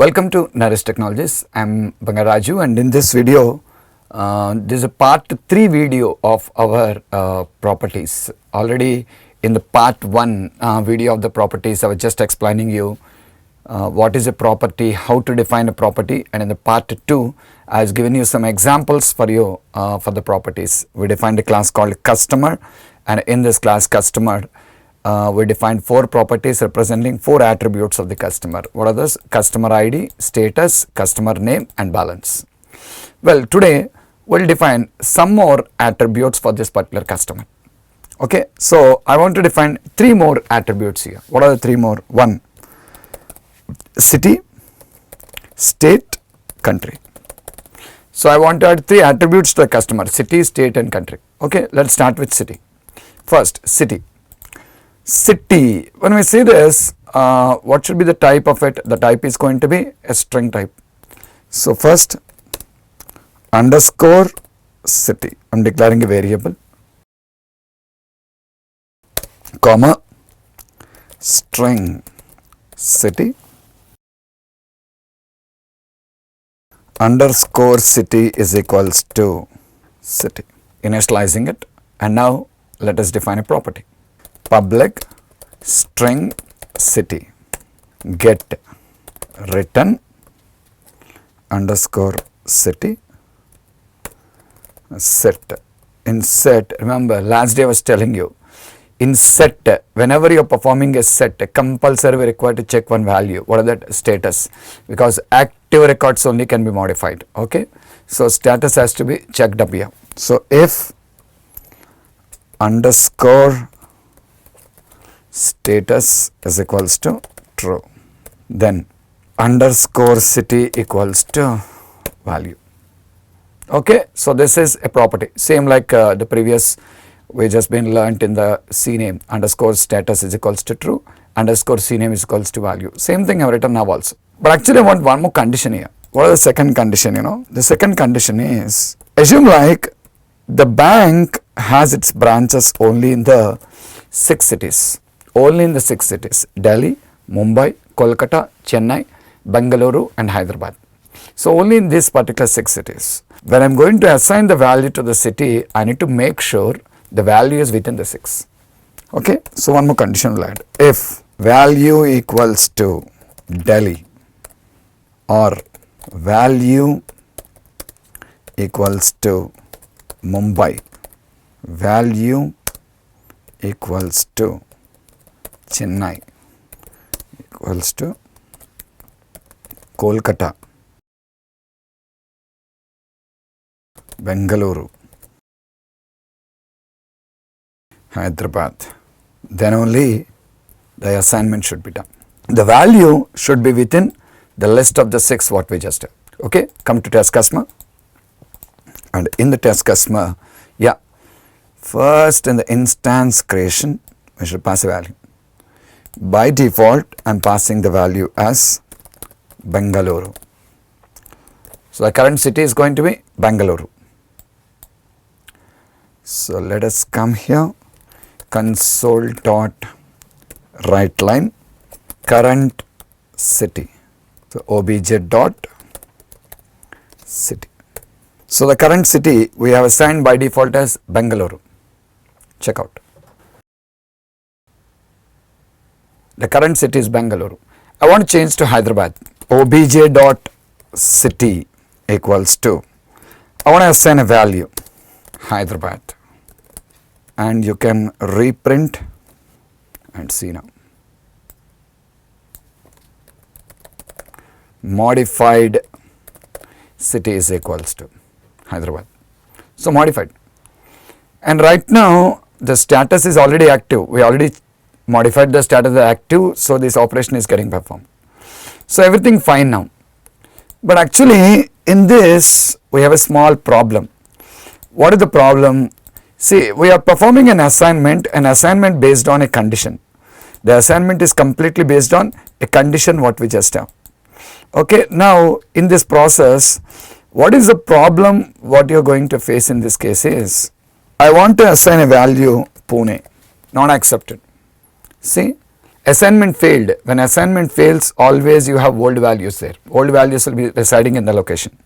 Welcome to Naresh Technologies. I'm Bangaraju, and in this video, this is a part 3 video of our properties. Already in the part 1 video of the properties, I was just explaining you what is a property, how to define a property, and in the part 2, I was giving you some examples for you for the properties. We defined a class called customer, and in this class customer, we defined 4 properties representing 4 attributes of the customer. What are those? Customer ID, status, customer name, and balance. Well, today we'll define some more attributes for this particular customer. Okay, so I want to define 3 more attributes here. What are the 3 more? 1, city, state, country. So I want to add 3 attributes to the customer: city, state, and country. Okay, let's start with city. First, city. City, when we say this, what should be the type of it? The type is going to be a string type. So first, underscore city, I'm declaring a variable, comma, string city, underscore city is equals to city, initializing it. And now let us define a property. Public string city, get return underscore city, set. In set, remember last day I was telling you, in set, whenever you are performing a set, compulsory required to check one value. What is that? Status, because active records only can be modified. Okay, so status has to be checked up here. So if underscore status is equals to true, then underscore city equals to value. Okay, so this is a property, same like the previous we just been learnt in the CNAME, underscore status is equals to true, underscore CNAME is equals to value. Same thing I have written now also. But actually I want one more condition here. What is the second condition? The second condition is, assume like the bank has its branches only in the 6 cities. Only in the 6 cities: Delhi, Mumbai, Kolkata, Chennai, Bangalore, and Hyderabad. So only in these particular 6 cities. When I am going to assign the value to the city, I need to make sure the value is within the 6. Okay, so one more condition will add. If value equals to Delhi or value equals to Mumbai, value equals to Chennai, equals to Kolkata, Bangalore, Hyderabad, then only the assignment should be done. The value should be within the list of the 6 what we just did. Okay, come to test customer, and in the test customer, first in the instance creation we should pass a value. By default I am passing the value as Bangalore. So the current city is going to be Bangalore. So let us come here, console dot write line current city, so obj dot city. So the current city we have assigned by default as Bangalore. Check out. The current city is Bangalore. I want to change to Hyderabad. Obj dot city equals to, I want to assign a value Hyderabad, and you can reprint and see now. Modified city is equals to Hyderabad. So modified, and right now the status is already active. We already modified the status as active, so this operation is getting performed. So everything fine now. But actually in this we have a small problem. What is the problem? See, we are performing an assignment based on a condition. The assignment is completely based on a condition what we just have. Okay, now in this process, what is the problem what you are going to face in this case is, I want to assign a value Pune, not accepted. See, Assignment failed. When assignment fails, always you have old values there. Old values will be residing in the location.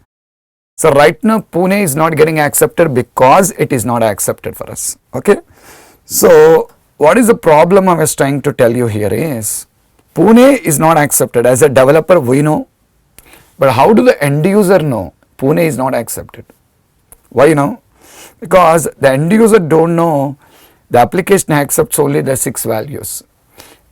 So right now Pune is not getting accepted because it is not accepted for us. Okay. So what is the problem I was trying to tell you here is Pune is not accepted. As a developer we know, but how do the end user know Pune is not accepted? Why now? Because the end user don't know the application accepts only the 6 values.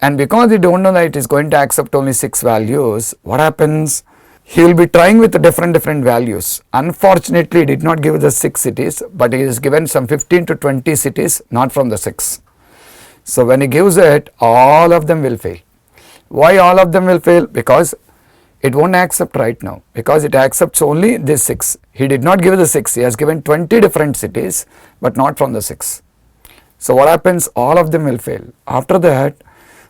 And because they don't know that it is going to accept only 6 values, what happens? He will be trying with different values. Unfortunately, he did not give the 6 cities, but he is given some 15 to 20 cities, not from the 6. So when he gives it, all of them will fail. Why all of them will fail? Because it won't accept right now, because it accepts only this 6. He did not give the 6, he has given 20 different cities, but not from the 6. So what happens? All of them will fail. After that,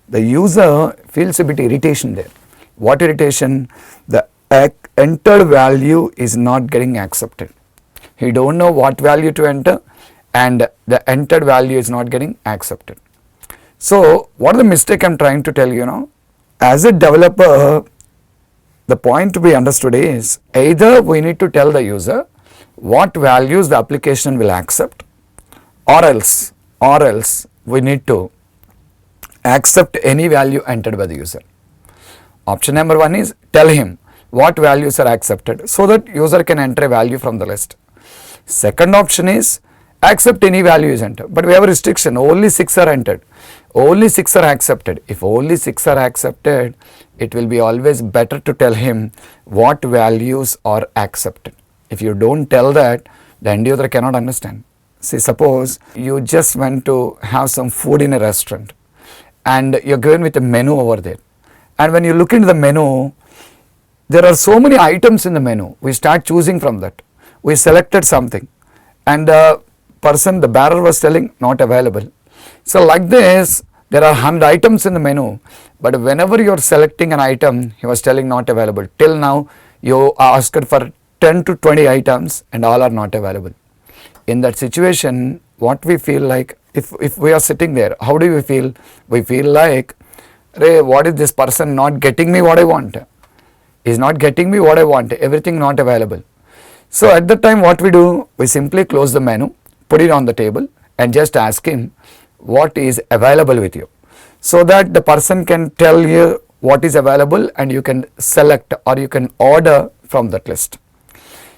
the user feels a bit irritation there. What irritation? The entered value is not getting accepted. He don't know what value to enter, and the entered value is not getting accepted. So what is the mistake I am trying to tell you now? As a developer, the point to be understood is either we need to tell the user what values the application will accept, or else we need to accept any value entered by the user. Option number 1 is tell him what values are accepted so that user can enter a value from the list. Second option is accept any value is entered, but we have a restriction, only 6 are entered, only 6 are accepted. If only 6 are accepted, it will be always better to tell him what values are accepted. If you don't tell that, the end user cannot understand. See, suppose you just went to have some food in a restaurant and you're given with a menu over there, and when you look into the menu, there are so many items in the menu. We start choosing from that. We selected something and the bearer was telling not available. So like this, there are 100 items in the menu, but whenever you are selecting an item, he was telling not available. Till now you asked for 10 to 20 items and all are not available. In that situation, what we feel like, if we are sitting there, how do we feel? We feel like, Ray, what is this person not getting me what I want? Is not getting me what I want, everything not available. So at that time what we do? We simply close the menu, put it on the table and just ask him what is available with you, so that the person can tell you what is available and you can select or you can order from that list.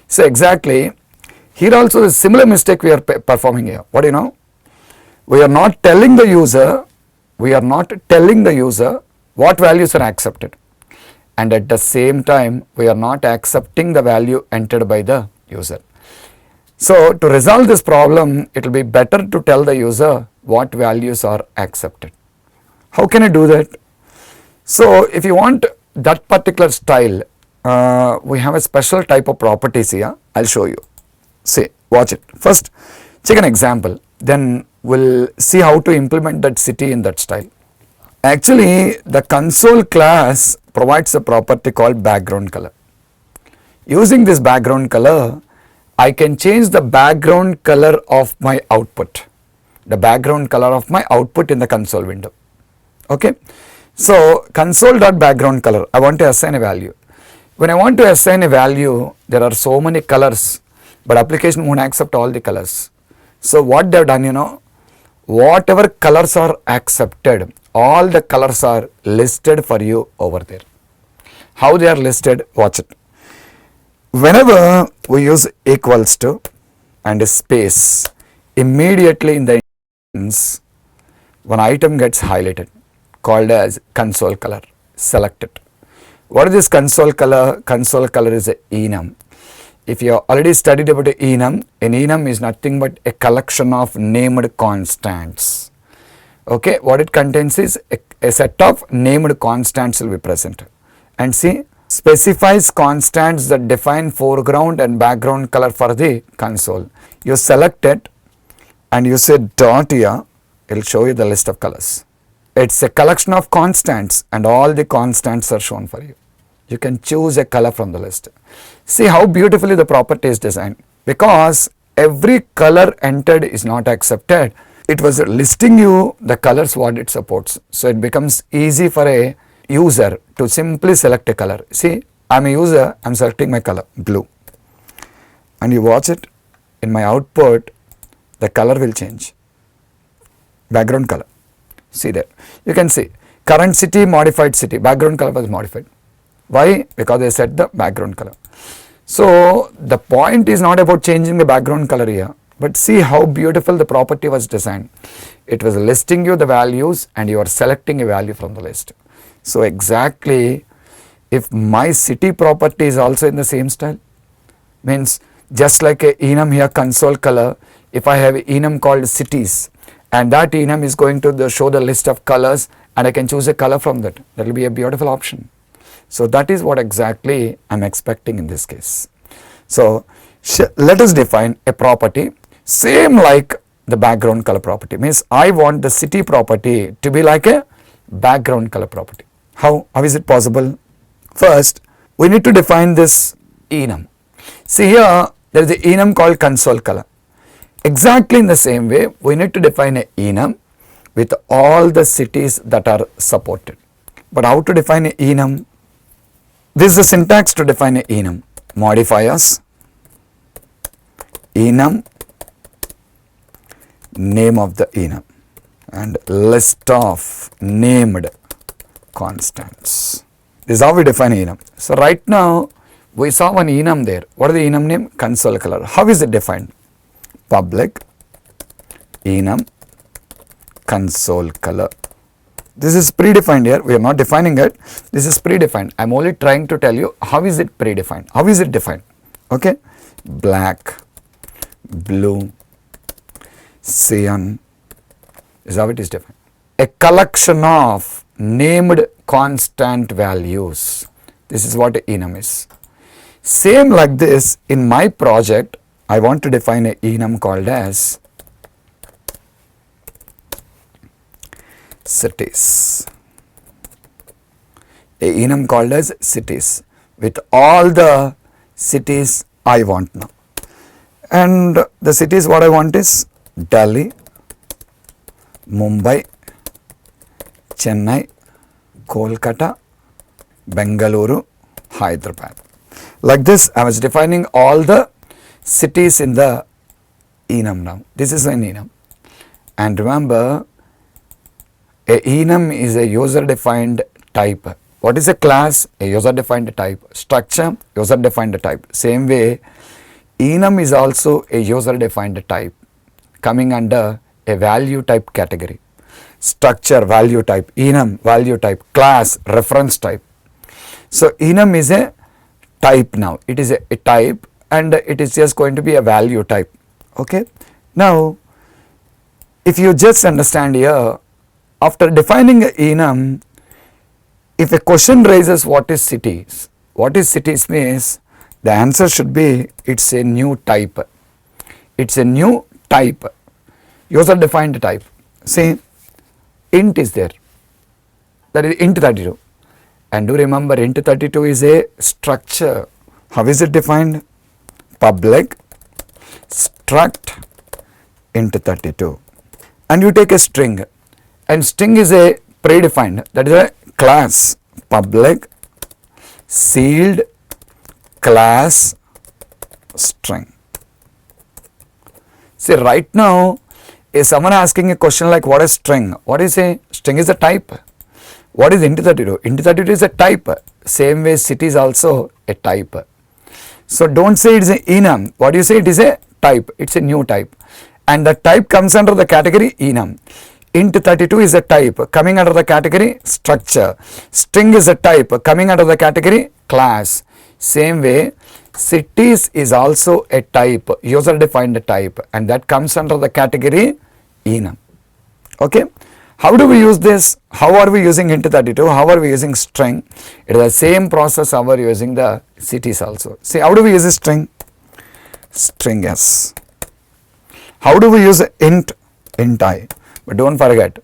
So exactly, here also a similar mistake we are performing here. What do you know? We are not telling the user, what values are accepted, and at the same time we are not accepting the value entered by the user. So to resolve this problem, it will be better to tell the user what values are accepted. How can I do that? So if you want that particular style, we have a special type of properties here. I'll show you. See, watch it. First, check an example. Then we'll see how to implement that city in that style. Actually, the console class provides a property called background color. Using this background color, I can change the background color of my output. The background color of my output in the console window. Okay. So console.background color, I want to assign a value. When I want to assign a value, there are so many colors, but application won't accept all the colors. So what they've done, you know, whatever colors are accepted, all the colors are listed for you over there. How they are listed? Watch it. Whenever we use equals to and a space, immediately in the instance, one item gets highlighted called as console color. Select it. What is this console color? Console color is a enum. If you have already studied about an enum is nothing but a collection of named constants. Okay, what it contains is a set of named constants will be present. And see, specifies constants that define foreground and background color for the console. You select it and you say dot here, it will show you the list of colors. It's a collection of constants and all the constants are shown for you. You can choose a color from the list. See how beautifully the property is designed. Because every color entered is not accepted, it was listing you the colors what it supports. So it becomes easy for a user to simply select a color. See, I'm a user, I'm selecting my color blue, and you watch it in my output, the color will change, background color. See there, you can see current city, modified city, background color was modified. Why? Because I set the background color. So the point is not about changing the background color here, but see how beautiful the property was designed. It was listing you the values and you are selecting a value from the list. So exactly, if my city property is also in the same style, means just like a enum here, console color, if I have an enum called cities, and that enum is going to show the list of colors, and I can choose a color from that, that will be a beautiful option. So that is what exactly I am expecting in this case. So let us define a property same like the background color property, means I want the city property to be like a background color property. How is it possible? First, we need to define this enum. See here, there is an enum called console color. Exactly in the same way, we need to define an enum with all the cities that are supported. But how to define an enum? This is the syntax to define an enum. Modifiers, enum, name of the enum, and list of named constants. This is how we define enum. So right now we saw one enum there. What is the enum name? Console color. How is it defined? Public enum console color. This is predefined here. We are not defining it. This is predefined. I am only trying to tell you how is it predefined. How is it defined? Okay. Black, blue, cyan is how it is defined. A collection of named constant values. This is what enum is. Same like this, in my project, I want to define an enum called as cities. A enum called as cities with all the cities I want now. And the cities what I want is Delhi, Mumbai, Chennai, Kolkata, Bangalore, Hyderabad. Like this, I was defining all the cities in the enum now. This is an enum. And remember, a enum is a user-defined type. What is a class? A user-defined type. Structure, user-defined type. Same way, enum is also a user-defined type coming under a value type category. Structure, value type, enum, value type, class, reference type. So enum is a type now. It is a type and it is just going to be a value type. Okay. Now, if you just understand here, after defining a enum, if a question raises what is cities means the answer should be it's a new type. It's a new type, user defined type. See, int is there, that is int 32, and do remember int 32 is a structure. How is it defined? Public struct int 32, and you take a string, and string is a predefined, that is a class, public sealed class string. See, right now is someone asking a question like what is string? What is a string? Is a type. What is int 32? Int 32 is a type. Same way city is also a type. So don't say it is an enum. What do you say? It is a type. It's a new type, and the type comes under the category enum. Int 32 is a type coming under the category structure. String is a type coming under the category class. Same way, cities is also a type, user defined type, and that comes under the category enum. Okay. How do we use this? How are we using int 32? How are we using string? It is the same process how we are using the cities also. See, how do we use a string? String s. How do we use int? Int I. But don't forget,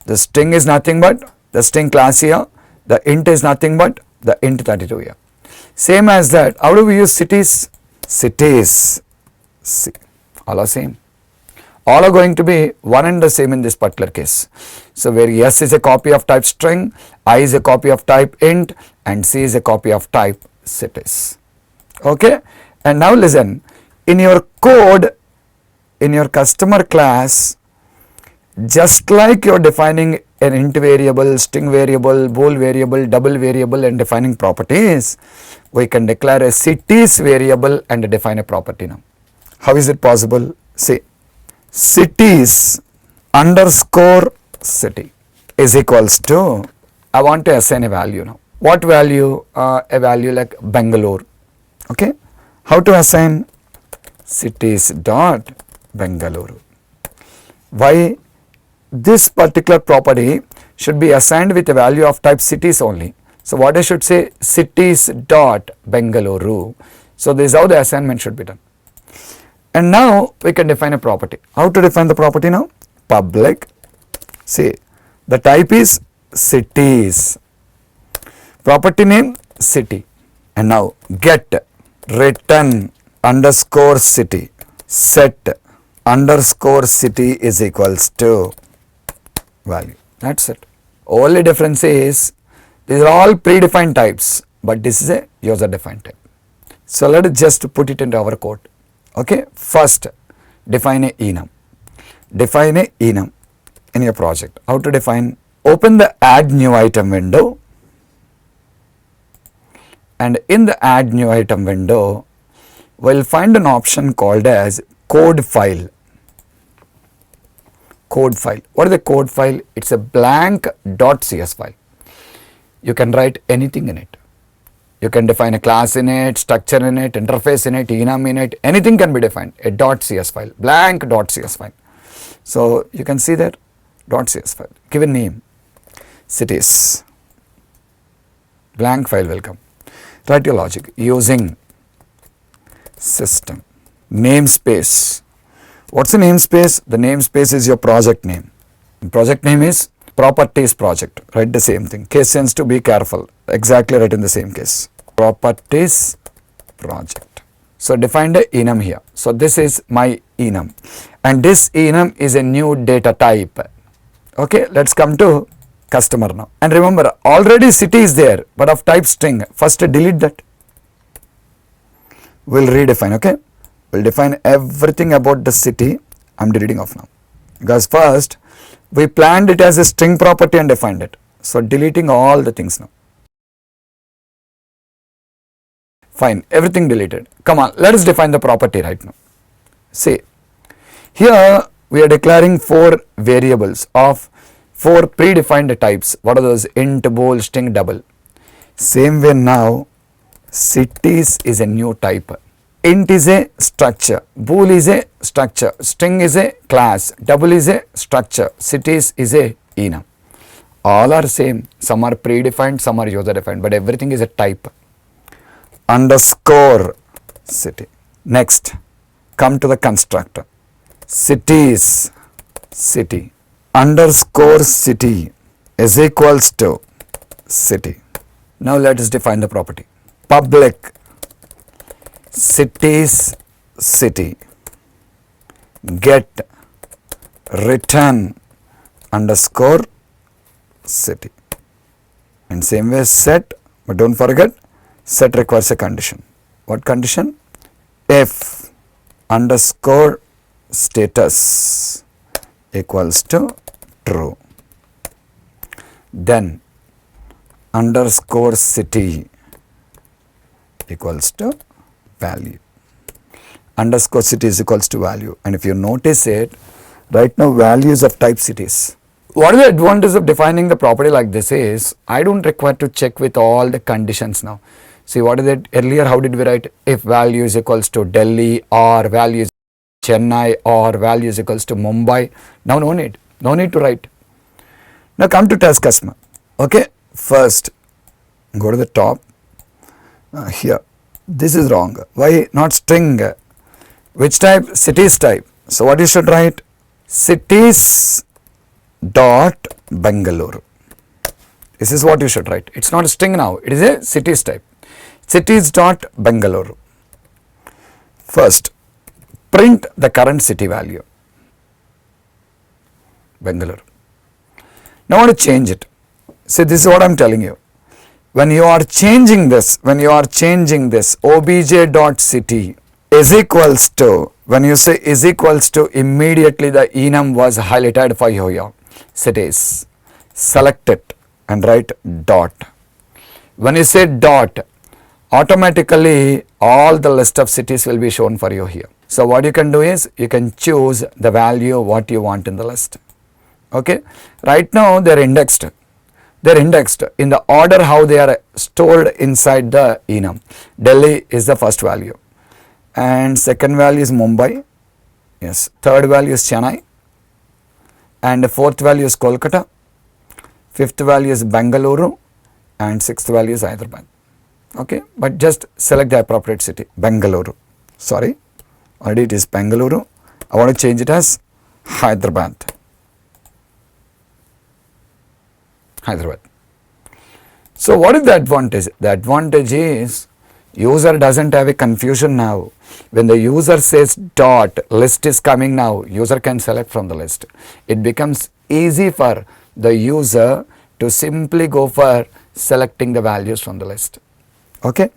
the string is nothing but the string class here, the int is nothing but the int 32 here. Same as that, how do we use cities? Cities, all are same. all are going to be one and the same in this particular case. So where S is a copy of type string, I is a copy of type int, and C is a copy of type cities. Okay, and now listen, in your code, in your customer class, just like you're defining an int variable, string variable, bool variable, double variable and defining properties, we can declare a cities variable and define a property now. How is it possible? See, cities underscore city is equals to, I want to assign a value now. What value? A value like Bangalore. Okay. How to assign? Cities dot Bangalore. Why? This particular property should be assigned with a value of type cities only. So what I should say? Cities dot Bangalore. So this is how the assignment should be done. And now we can define a property. How to define the property now? Public. See, the type is cities. Property name city. And now get return underscore city. Set underscore city is equals to value. That's it. Only difference is these are all predefined types, but this is a user defined type. So let us just put it into our code. Okay, first define a enum. Define a enum in your project. How to define? Open the add new item window, and in the add new item window we'll find an option called as code file. Code file. What is the code file? It's a blank .cs file. You can write anything in it. You can define a class in it, structure in it, interface in it, enum in it, anything can be defined. A .cs file, blank .cs file. So you can see that .cs file. Give a name, cities. Blank file will come. Write your logic using system namespace. What's the namespace? The namespace is your project name. The project name is properties project. Write the same thing. Case sensitive, be careful. Exactly right in the same case. Properties project. So define the enum here. So this is my enum, and this enum is a new data type. Okay, let's come to customer now. And remember, already city is there, but of type string. First delete that. We'll redefine. Okay, we'll define everything about the city. I'm deleting off now because first we planned it as a string property and defined it. So deleting all the things now. Fine, everything deleted. Come on, let us define the property right now. See, here we are declaring 4 variables of 4 predefined types. What are those? Int, bool, string, double. Same way now, cities is a new type. Int is a structure, bool is a structure, string is a class, double is a structure, cities is a enum. All are same. Some are predefined, some are user defined, but everything is a type. Underscore city. Next, come to the constructor. Cities, city, underscore city is equals to city. Now let us define the property. Public cities city get return underscore city. And same way set, but don't forget, set requires a condition. What condition? If underscore status equals to true, then underscore city equals to value. Underscore city is equals to value. And if you notice it, right now values of type cities. What is the advantage of defining the property like this is, I don't require to check with all the conditions now. See, what is it? Earlier, how did we write? If value is equals to Delhi, or value is Chennai, or value is equals to Mumbai. Now no need to write. Now come to test customer. Okay, first go to the top. Here, this is wrong. Why not string? Which type? Cities type. So what you should write? Cities dot Bangalore. This is what you should write. It's not a string now. It is a cities type. Cities dot Bangalore. First, print the current city value. Bangalore. Now I want to change it. See, this is what I am telling you. When you are changing this, obj.city is equals to, when you say is equals to, immediately the enum was highlighted for you here. Cities. Select it and write dot. When you say dot, automatically all the list of cities will be shown for you here. So what you can do is you can choose the value what you want in the list. Okay. Right now they are indexed. They are indexed in the order how they are stored inside the enum. Delhi is the first value. And second value is Mumbai. Yes. Third value is Chennai. And fourth value is Kolkata. Fifth value is Bangalore. And sixth value is Hyderabad. Okay. But just select the appropriate city. Bangalore. Sorry. Already it is Bangalore. I want to change it as Hyderabad. Hyderabad. So what is the advantage? The advantage is user doesn't have a confusion now. When the user says dot, list is coming now, user can select from the list. It becomes easy for the user to simply go for selecting the values from the list. Okay.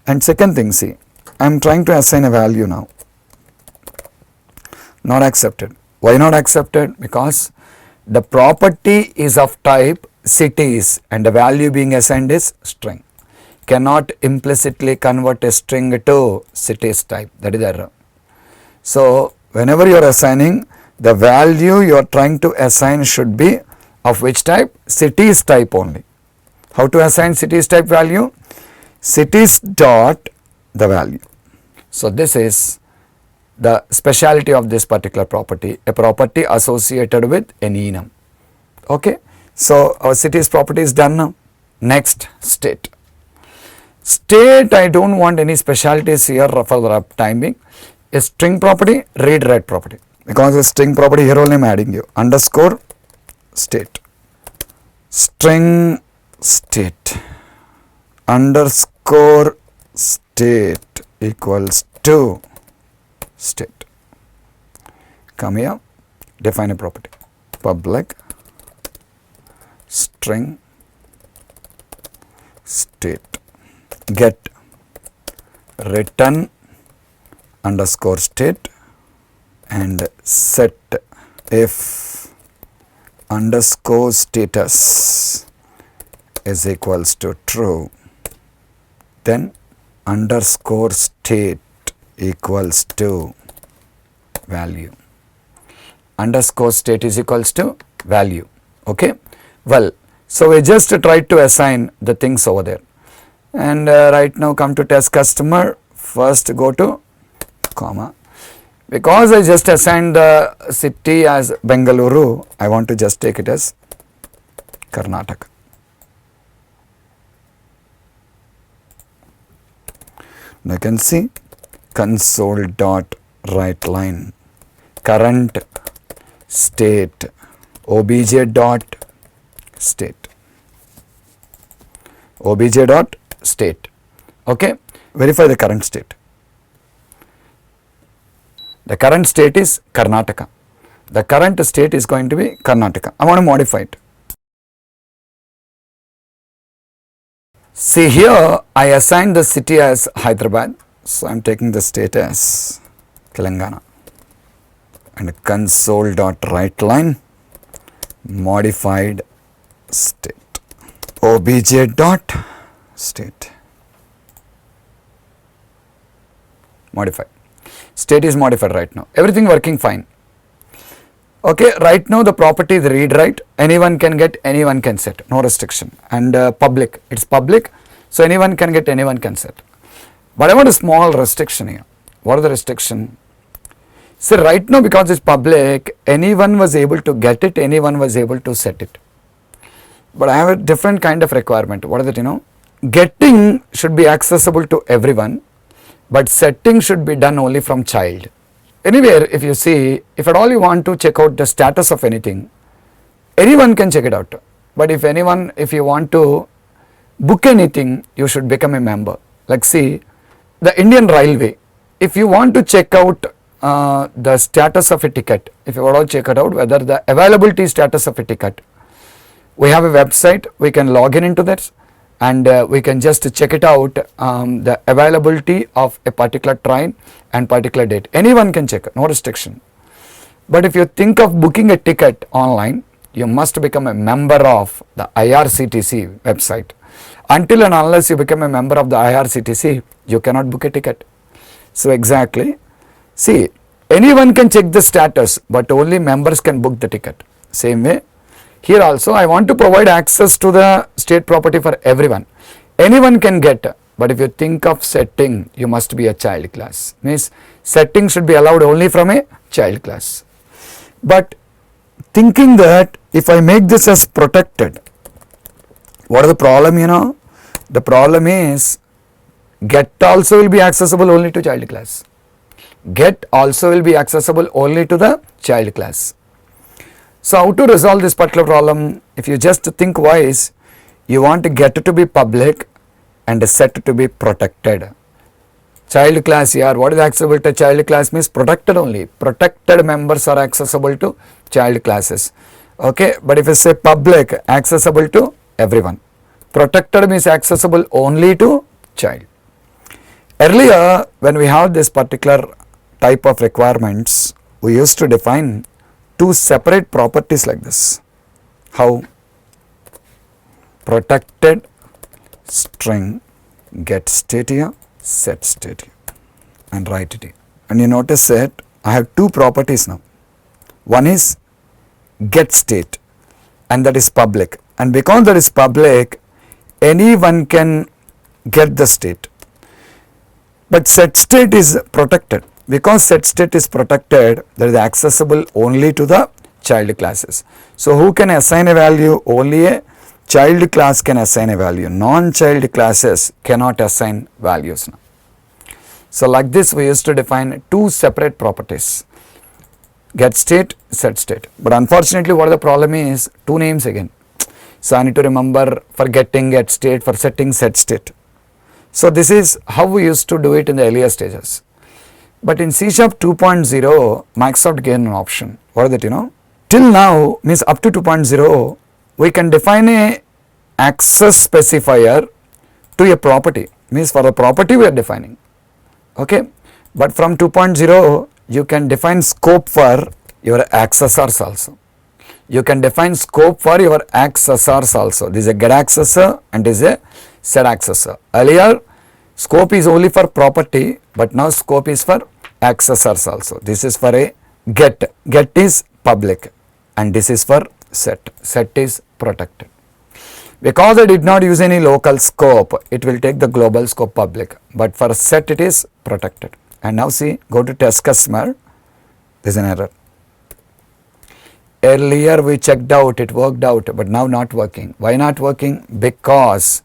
And second thing, see, I am trying to assign a value now. Not accepted. Why not accepted? Because the property is of type cities and the value being assigned is string. Cannot implicitly convert a string to cities type. That is error. So whenever you are assigning, the value you are trying to assign should be of which type? Cities type only. How to assign cities type value? Cities dot the value. So this is the speciality of this particular property, a property associated with an enum. Okay. So our cities property is done now. Next, state. State, I don't want any specialities here for the time being. A string property, read write property. Because a string property here only I am adding you. Underscore state. String state. Underscore state equals to state. Come here, define a property. Public string state get return underscore state and set if underscore status is equals to true, then underscore state equals to value. Underscore state is equals to value. Okay. Well, so we just tried to assign the things over there. And right now come to test customer. First go to comma. Because I just assigned the city as Bengaluru, I want to just take it as Karnataka. Now you can see console dot write line current state obj dot state obj dot state. Okay. Verify the current state. The current state is Karnataka. The current state is going to be Karnataka. I want to modify it. See here, I assigned the city as Hyderabad. So I am taking the state as Telangana. And console dot write line modified state obj dot state modified. State is modified right now. Everything working fine. Okay, right now the property is read write. Anyone can get, anyone can set. No restriction. And public. It's public. So anyone can get, anyone can set. But I want a small restriction here. What is the restriction? So right now because it's public, anyone was able to get it, anyone was able to set it. But I have a different kind of requirement. What is it, Getting should be accessible to everyone, but setting should be done only from child. Anywhere if you see, if at all you want to check out the status of anything, anyone can check it out. But if you want to book anything, you should become a member. Like see, the Indian Railway, if you want to check out the status of a ticket. If you want to check it out, whether the availability status of a ticket, we have a website, we can log in into that, and we can just check it out, the availability of a particular train and particular date. Anyone can check it, no restriction. But if you think of booking a ticket online, you must become a member of the IRCTC website. Until and unless you become a member of the IRCTC, you cannot book a ticket. So exactly, see, anyone can check the status, but only members can book the ticket. Same way, here also I want to provide access to the state property for everyone. Anyone can get, but if you think of setting, you must be a child class. Means setting should be allowed only from a child class. But thinking that if I make this as protected, what is the problem, you know? The problem is get also will be accessible only to child class. Get also will be accessible only to the child class. So how to resolve this particular problem? If you just think wise, you want to get to be public and set to be protected. Child class here, what is accessible to child class means protected only. Protected members are accessible to child classes. Okay, but if you say public, accessible to everyone. Protected means accessible only to child. Earlier, when we have this particular type of requirements, we used to define two separate properties like this. How? Protected string get state here, set state here, and write it here. And you notice that I have two properties now. One is get state, and that is public. And because that is public, anyone can get the state. But set state is protected. Because set state is protected, that is accessible only to the child classes. So who can assign a value? Only a child class can assign a value. Non-child classes cannot assign values now. So like this we used to define two separate properties. Get state, set state. But unfortunately what the problem is? Two names again. So I need to remember for getting get state, for setting set state. So this is how we used to do it in the earlier stages. But in C# 2.0, Microsoft gave an option. What is that, you know? Till now, means up to 2.0, we can define a access specifier to a property. Means for a property we are defining. Okay? But from 2.0, you can define scope for your accessors also. You can define scope for your accessors also. This is a get accessor and this is a set accessor. Earlier, scope is only for property, but now scope is for accessors also. This is for a get. Get is public and this is for set. Set is protected. Because I did not use any local scope, it will take the global scope public. But for set it is protected. And now see, go to test customer. There is an error. Earlier we checked out, it worked out, but now not working. Why not working? Because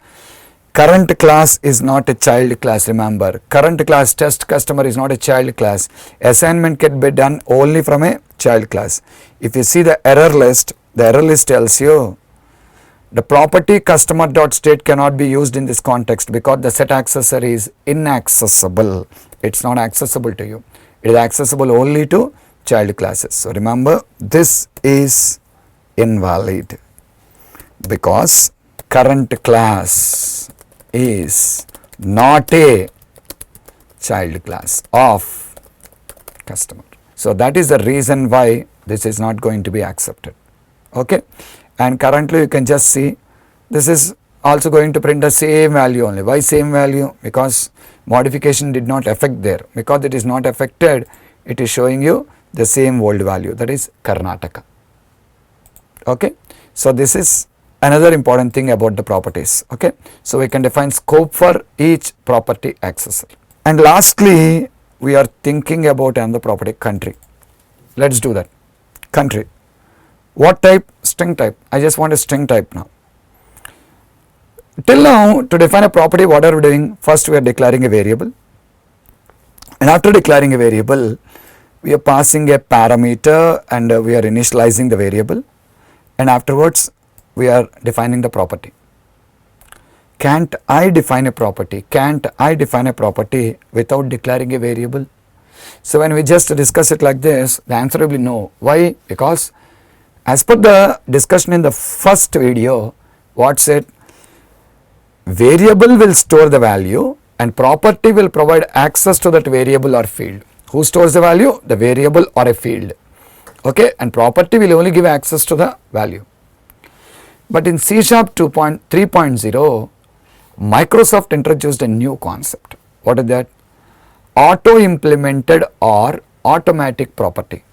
current class is not a child class, remember. Current class test customer is not a child class. Assignment can be done only from a child class. If you see the error list tells you the property customer.state cannot be used in this context because the set accessor is inaccessible. It's not accessible to you. It is accessible only to child classes. So remember, this is invalid because current class is not a child class of customer. So that is the reason why this is not going to be accepted. Okay, and currently you can just see this is also going to print the same value only. Why same value? Because modification did not affect there. Because it is not affected, it is showing you the same old value, that is Karnataka. Okay, so this is another important thing about the properties. Okay, so we can define scope for each property accessor. And lastly, we are thinking about another property, country. Let's do that. Country. What type? String type. I just want a string type now. Till now, to define a property, what are we doing? First we are declaring a variable, and after declaring a variable we are passing a parameter and we are initializing the variable, and afterwards we are defining the property. Can't I define a property? Can't I define a property without declaring a variable? So when we just discuss it like this, the answer will be no. Why? Because as per the discussion in the first video, what said? Variable will store the value and property will provide access to that variable or field. Who stores the value? The variable or a field. Okay, and property will only give access to the value. But in C# 3.0, Microsoft introduced a new concept. What is that? Auto implemented or automatic property.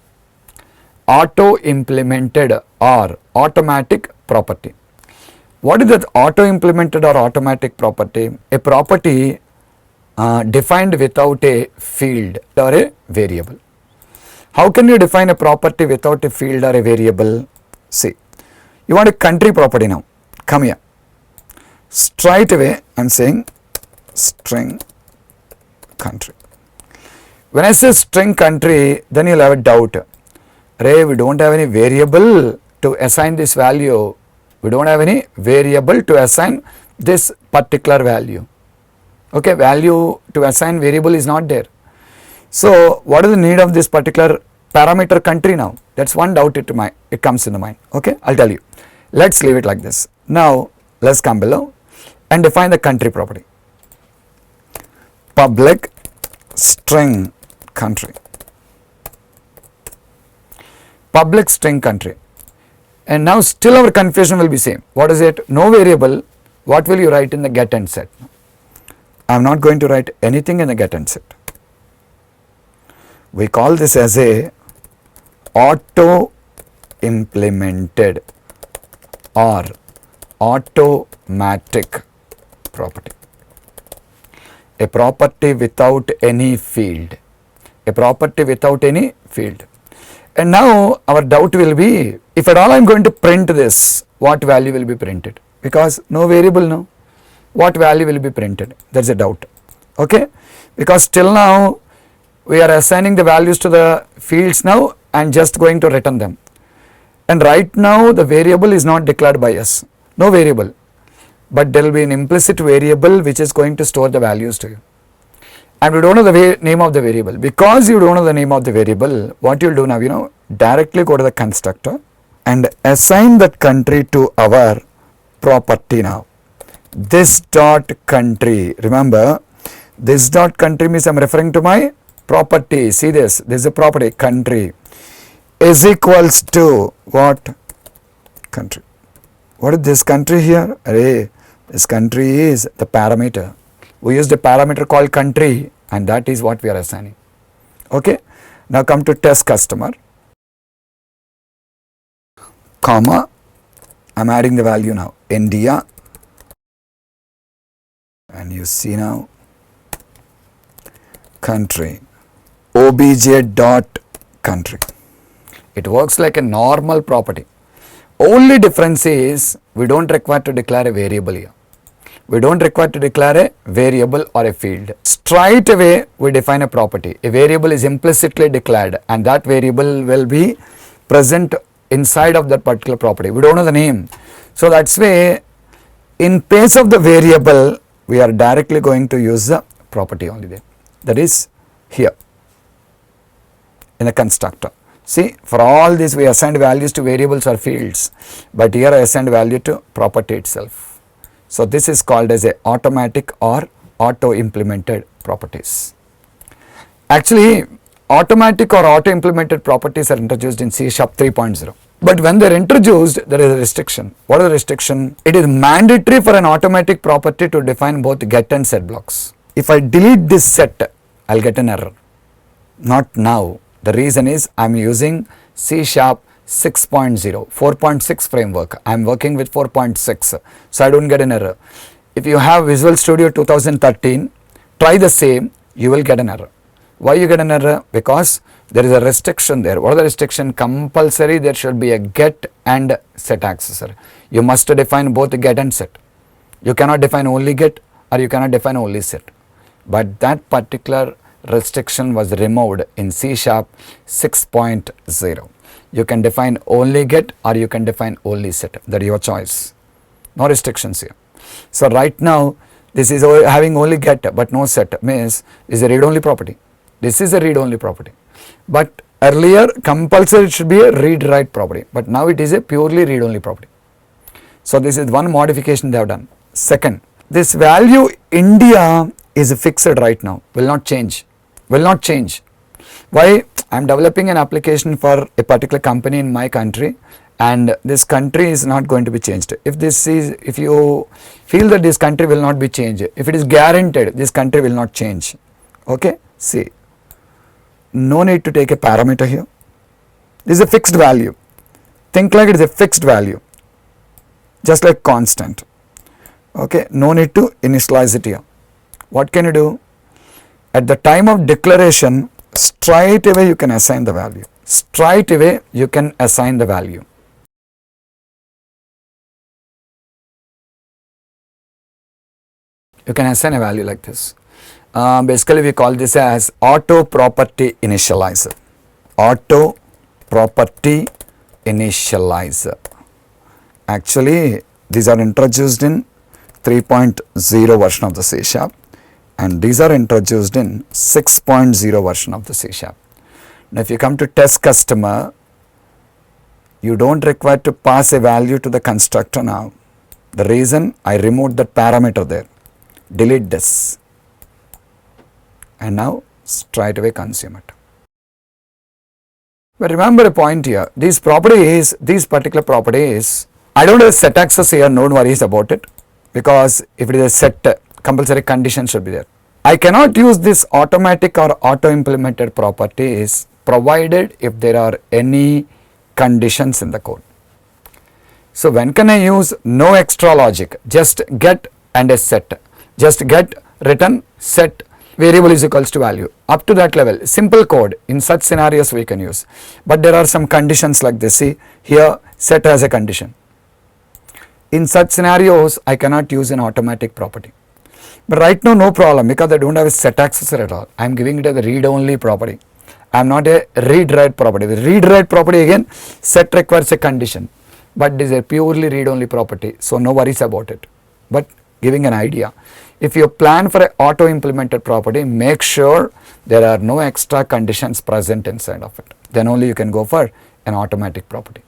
Auto implemented or automatic property. What is that auto implemented or automatic property? A property defined without a field or a variable. How can you define a property without a field or a variable? See, you want a country property now. Come here. Straight away I am saying string country. When I say string country, then you will have a doubt. Ray, we don't have any variable to assign this value. We don't have any variable to assign this particular value. Okay, value to assign variable is not there. So what is the need of this particular parameter country now? That's one doubt it comes in the mind. Okay, I'll tell you. Let's leave it like this. Now let's come below and define the country property. Public string country. Public string country. And now still our confusion will be same. What is it? No variable. What will you write in the get and set? I am not going to write anything in the get and set. We call this as a auto implemented or automatic property. A property without any field. A property without any field. And now our doubt will be, if at all I am going to print this, what value will be printed? Because no variable now. What value will be printed? There is a doubt. Okay? Because till now we are assigning the values to the fields now and just going to return them. And right now the variable is not declared by us. No variable. But there will be an implicit variable which is going to store the values to you. And we don't know the name of the variable. Because you don't know the name of the variable, what you will do now, directly go to the constructor and assign that country to our property now. This dot country, remember, this dot country means I am referring to my property. See this is a property, country is equals to what? Country. What is this country here? Array, this country is the parameter. We used a parameter called country and that is what we are assigning. Okay. Now come to test customer, comma, I am adding the value now, India, and you see now country, obj dot country. It works like a normal property. Only difference is we don't require to declare a variable here. We don't require to declare a variable or a field. Straight away we define a property. A variable is implicitly declared and that variable will be present inside of that particular property. We don't know the name. So that's why in place of the variable we are directly going to use the property only there. That is here in the constructor. See, for all this we assigned values to variables or fields, but here I assigned value to property itself. So this is called as a automatic or auto implemented properties. Actually, automatic or auto implemented properties are introduced in C# 3.0. But when they are introduced, there is a restriction. What is the restriction? It is mandatory for an automatic property to define both get and set blocks. If I delete this set, I will get an error. Not now. The reason is I am using C# 6.0, 4.6 framework. I am working with 4.6, so I don't get an error. If you have Visual Studio 2013, try the same, you will get an error. Why you get an error? Because there is a restriction there. What is the restriction? Compulsory there should be a get and set accessor. You must define both get and set. You cannot define only get or you cannot define only set. But that particular restriction was removed in C# 6.0. You can define only get or you can define only set. That is your choice. No restrictions here. So right now this is having only get but no set, means is a read only property. This is a read-only property. But earlier compulsory it should be a read-write property, but now it is a purely read-only property. So this is one modification they have done. Second, this value India is fixed right now, will not change. Why? I am developing an application for a particular company in my country, and this country is not going to be changed. If you feel that this country will not be changed, if it is guaranteed this country will not change, okay, see, no need to take a parameter here. This is a fixed value. Think like it is a fixed value, just like constant. Okay, no need to initialize it here. What can you do? At the time of declaration, straight away you can assign the value. Straight away you can assign the value. You can assign a value like this. Basically we call this as auto property initializer. Auto property initializer. Actually these are introduced in 3.0 version of the C#, and these are introduced in 6.0 version of the C#. Now if you come to test customer, you don't require to pass a value to the constructor now. The reason, I removed that parameter there. Delete this, and now straight away consume it. But remember a point here, these particular properties, I don't have a set access here, no worries about it, because if it is a set, compulsory condition should be there. I cannot use this automatic or auto implemented properties provided if there are any conditions in the code. So when can I use no extra logic, just get and a set, just get, return, set, variable is equals to value. Up to that level, simple code, in such scenarios we can use. But there are some conditions like this. See, here set has a condition. In such scenarios, I cannot use an automatic property. But right now, no problem, because I don't have a set accessor at all. I am giving it as a read-only property. I am not a read-write property. The read-write property again, set requires a condition. But this is a purely read-only property, so no worries about it. But giving an idea, if you plan for an auto-implemented property, make sure there are no extra conditions present inside of it. Then only you can go for an automatic property.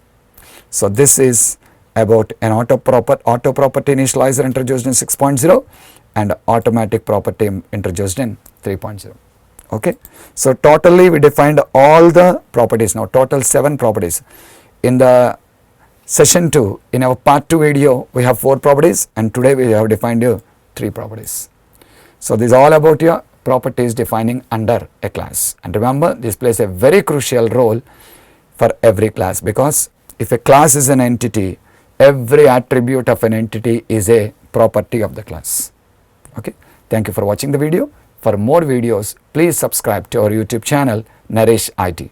So this is about an auto property initializer introduced in 6.0 and automatic property introduced in 3.0. Okay. So totally we defined all the properties now, total 7 properties. In the session 2, in our part 2 video, we have 4 properties, and today we have defined 3 properties. So this is all about your properties defining under a class. And remember, this plays a very crucial role for every class, because if a class is an entity, every attribute of an entity is a property of the class. Okay. Thank you for watching the video. For more videos, please subscribe to our YouTube channel, Naresh IT.